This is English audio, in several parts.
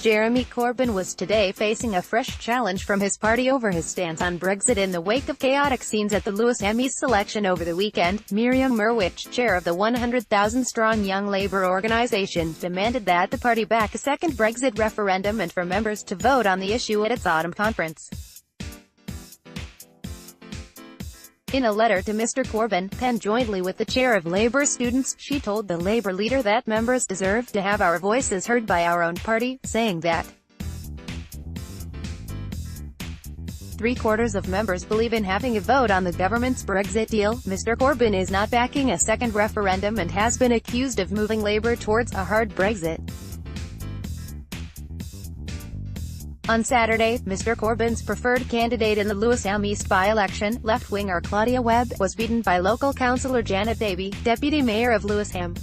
Jeremy Corbyn was today facing a fresh challenge from his party over his stance on Brexit in the wake of chaotic scenes at the Lewisham East election over the weekend. Miriam Mirwitch, chair of the 100,000-strong Young Labour organisation, demanded that the party back a second Brexit referendum and for members to vote on the issue at its autumn conference. In a letter to Mr Corbyn, penned jointly with the chair of Labour students, she told the Labour leader that members deserve to have our voices heard by our own party, saying that three-quarters of members believe in having a vote on the government's Brexit deal. Mr Corbyn is not backing a second referendum and has been accused of moving Labour towards a hard Brexit. On Saturday, Mr Corbyn's preferred candidate in the Lewisham East by-election, left-winger Claudia Webb, was beaten by local councillor Janet Davey, deputy mayor of Lewisham.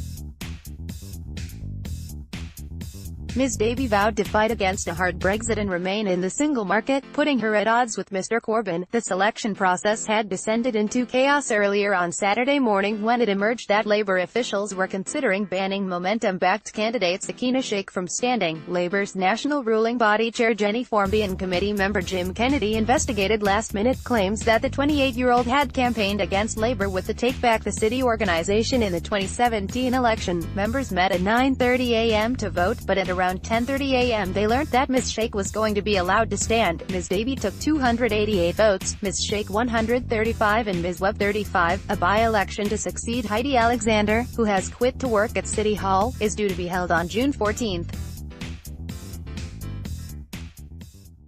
Ms Davey vowed to fight against a hard Brexit and remain in the single market, putting her at odds with Mr Corbyn. The selection process had descended into chaos earlier on Saturday morning when it emerged that Labour officials were considering banning Momentum-backed candidate Sakina Sheikh from standing. Labour's national ruling body chair Jenny Formby and committee member Jim Kennedy investigated last-minute claims that the 28-year-old had campaigned against Labour with the Take Back the City organisation in the 2017 election. Members met at 9:30 a.m. to vote, but at around 10:30 a.m. they learnt that Ms Sheikh was going to be allowed to stand. Ms Davey took 288 votes, Ms Sheikh 135 and Ms Webb 35. A by-election to succeed Heidi Alexander, who has quit to work at City Hall, is due to be held on June 14.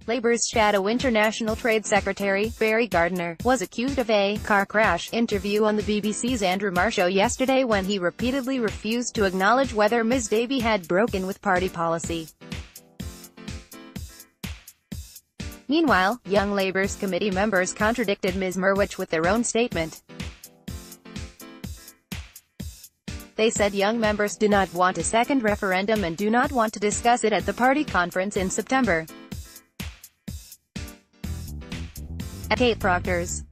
Labour's shadow International Trade Secretary, Barry Gardiner, was accused of a car crash interview on the BBC's Andrew Marr show yesterday when he repeatedly refused to acknowledge whether Ms Davey had broken with party policy. Meanwhile, Young Labour's committee members contradicted Ms Mirwitch with their own statement. They said young members do not want a second referendum and do not want to discuss it at the party conference in September. Kate Proctor's